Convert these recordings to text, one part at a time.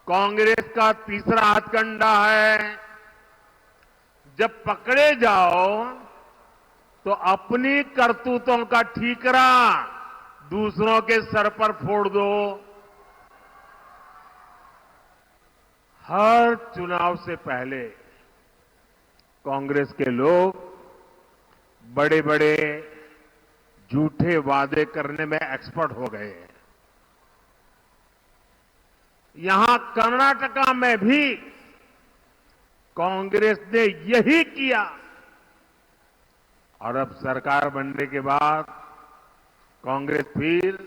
कांग्रेस का तीसरा हथकंडा है, जब पकड़े जाओ तो अपनी करतूतों का ठीकरा दूसरों के सर पर फोड़ दो। हर चुनाव से पहले कांग्रेस के लोग बड़े बड़े झूठे वादे करने में एक्सपर्ट हो गए हैं। यहां कर्नाटका में भी कांग्रेस ने यही किया और अब सरकार बनने के बाद कांग्रेस फिर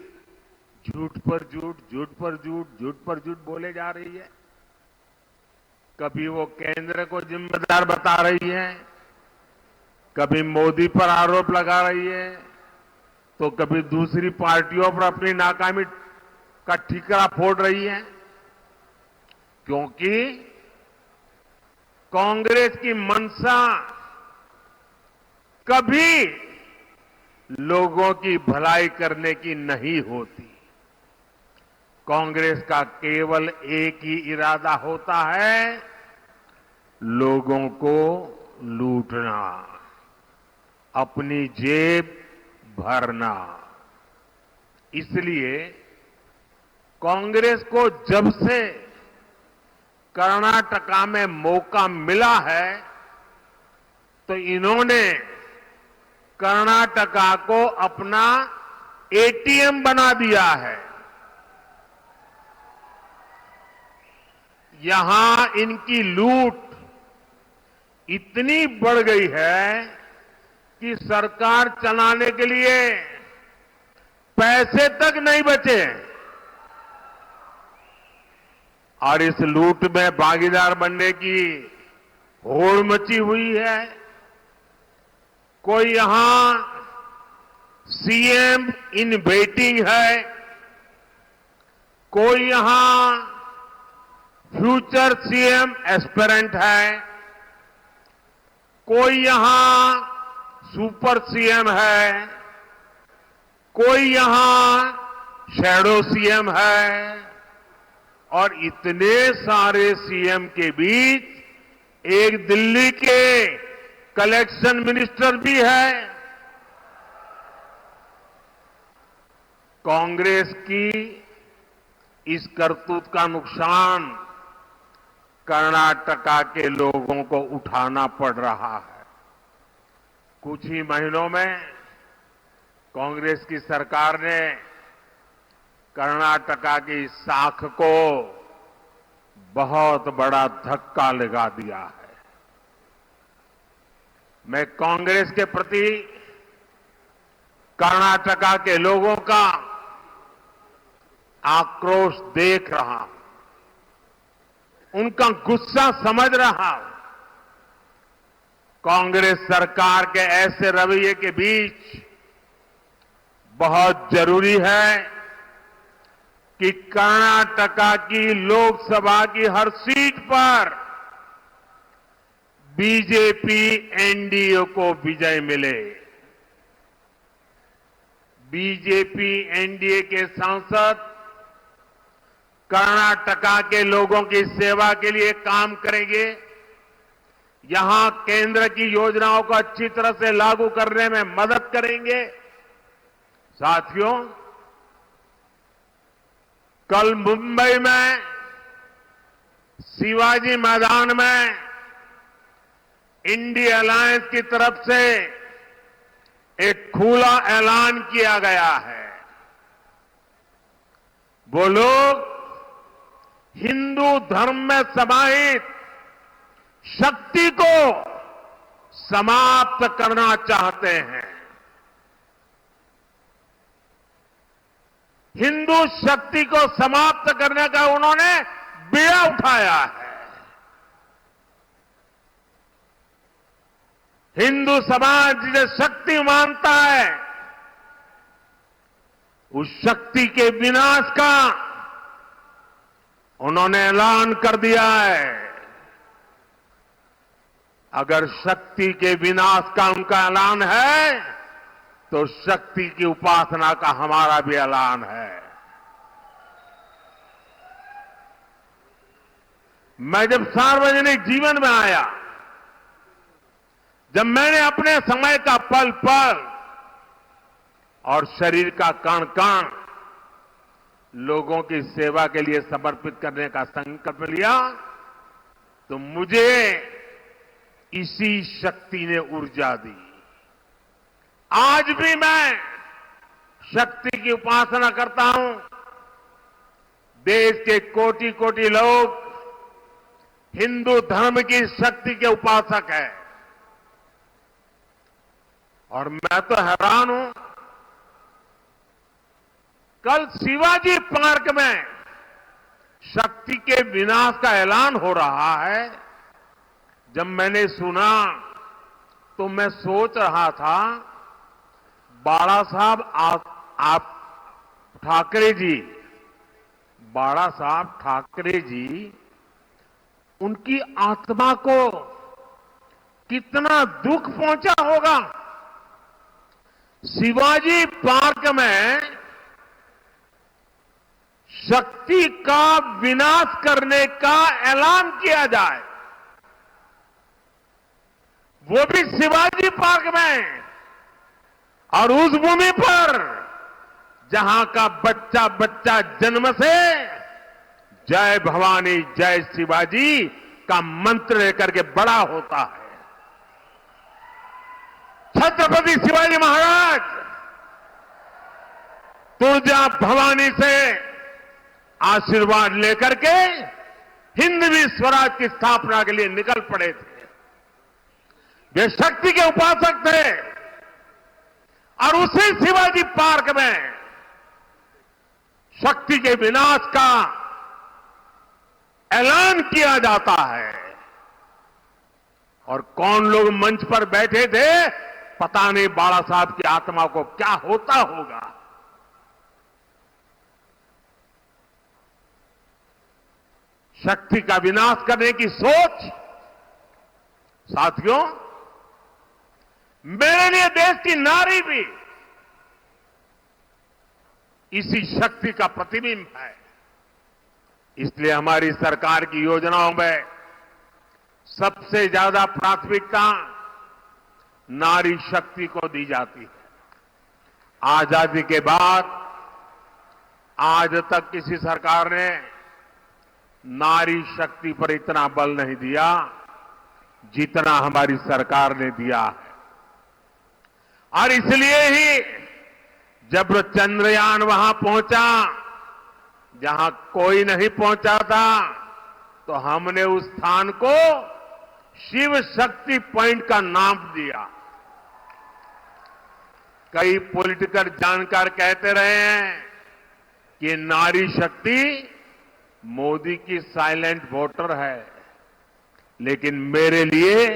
झूठ पर झूठ, झूठ पर झूठ, झूठ पर झूठ बोले जा रही है। कभी वो केंद्र को जिम्मेदार बता रही है, कभी मोदी पर आरोप लगा रही है, तो कभी दूसरी पार्टियों पर अपनी नाकामी का ठीकरा फोड़ रही है। क्योंकि कांग्रेस की मंशा कभी लोगों की भलाई करने की नहीं होती। कांग्रेस का केवल एक ही इरादा होता है, लोगों को लूटना, अपनी जेब भरना। इसलिए कांग्रेस को जब से कर्नाटका में मौका मिला है तो इन्होंने कर्नाटका को अपना एटीएम बना दिया है। यहां इनकी लूट इतनी बढ़ गई है कि सरकार चलाने के लिए पैसे तक नहीं बचे और इस लूट में भागीदार बनने की होड़ मची हुई है। कोई यहां सीएम इन वेटिंग है, कोई यहां फ्यूचर सीएम एस्पिरेंट है, कोई यहां सुपर सीएम है, कोई यहां शैडो सीएम है और इतने सारे सीएम के बीच एक दिल्ली के कलेक्शन मिनिस्टर भी है। कांग्रेस की इस करतूत का नुकसान कर्नाटका के लोगों को उठाना पड़ रहा है। कुछ ही महीनों में कांग्रेस की सरकार ने कर्नाटका की साख को बहुत बड़ा धक्का लगा दिया है। मैं कांग्रेस के प्रति कर्नाटका के लोगों का आक्रोश देख रहा हूं, उनका गुस्सा समझ रहा हूं। कांग्रेस सरकार के ऐसे रवैये के बीच बहुत जरूरी है कि कर्नाटका की लोकसभा की हर सीट पर बीजेपी एनडीए को विजय मिले। बीजेपी एनडीए के सांसद कर्नाटका के लोगों की सेवा के लिए काम करेंगे, यहां केंद्र की योजनाओं को अच्छी तरह से लागू करने में मदद करेंगे। साथियों, कल मुंबई में शिवाजी मैदान में इंडिया अलायंस की तरफ से एक खुला ऐलान किया गया है। वो लोग हिंदू धर्म में समाहित शक्ति को समाप्त करना चाहते हैं। हिंदू शक्ति को समाप्त करने का उन्होंने बीड़ा उठाया है। हिंदू समाज जिसे शक्ति मानता है, उस शक्ति के विनाश का उन्होंने ऐलान कर दिया है। अगर शक्ति के विनाश का उनका ऐलान है तो शक्ति की उपासना का हमारा भी ऐलान है। मैं जब सार्वजनिक जीवन में आया, जब मैंने अपने समय का पल पल और शरीर का कण कण लोगों की सेवा के लिए समर्पित करने का संकल्प लिया, तो मुझे इसी शक्ति ने ऊर्जा दी। आज भी मैं शक्ति की उपासना करता हूं। देश के कोटि कोटि लोग हिंदू धर्म की शक्ति के उपासक हैं, और मैं तो हैरान हूं। कल शिवाजी पार्क में शक्ति के विनाश का ऐलान हो रहा है। जब मैंने सुना तो मैं सोच रहा था, बाला साहब आप ठाकरे जी, बाला साहब ठाकरे जी, उनकी आत्मा को कितना दुख पहुंचा होगा। शिवाजी पार्क में शक्ति का विनाश करने का ऐलान किया जाए, वो भी शिवाजी पार्क में, और उस भूमि पर जहां का बच्चा बच्चा जन्म से जय भवानी जय शिवाजी का मंत्र लेकर के बड़ा होता है। छत्रपति शिवाजी महाराज तुळजा भवानी से आशीर्वाद लेकर के हिंदवी स्वराज की स्थापना के लिए निकल पड़े थे। वे शक्ति के उपासक थे, और उसी शिवाजी पार्क में शक्ति के विनाश का ऐलान किया जाता है। और कौन लोग मंच पर बैठे थे, पता नहीं बाला साहब की आत्मा को क्या होता होगा। शक्ति का विनाश करने की सोच, साथियों, मेरे लिए देश की नारी भी इसी शक्ति का प्रतिबिंब है। इसलिए हमारी सरकार की योजनाओं में सबसे ज्यादा प्राथमिकता नारी शक्ति को दी जाती है। आजादी के बाद आज तक किसी सरकार ने नारी शक्ति पर इतना बल नहीं दिया जितना हमारी सरकार ने दिया है। और इसलिए ही जब चंद्रयान वहां पहुंचा जहां कोई नहीं पहुंचा था, तो हमने उस स्थान को शिव शक्ति पॉइंट का नाम दिया। कई पॉलिटिकल जानकार कहते रहे हैं कि नारी शक्ति मोदी की साइलेंट वोटर है, लेकिन मेरे लिए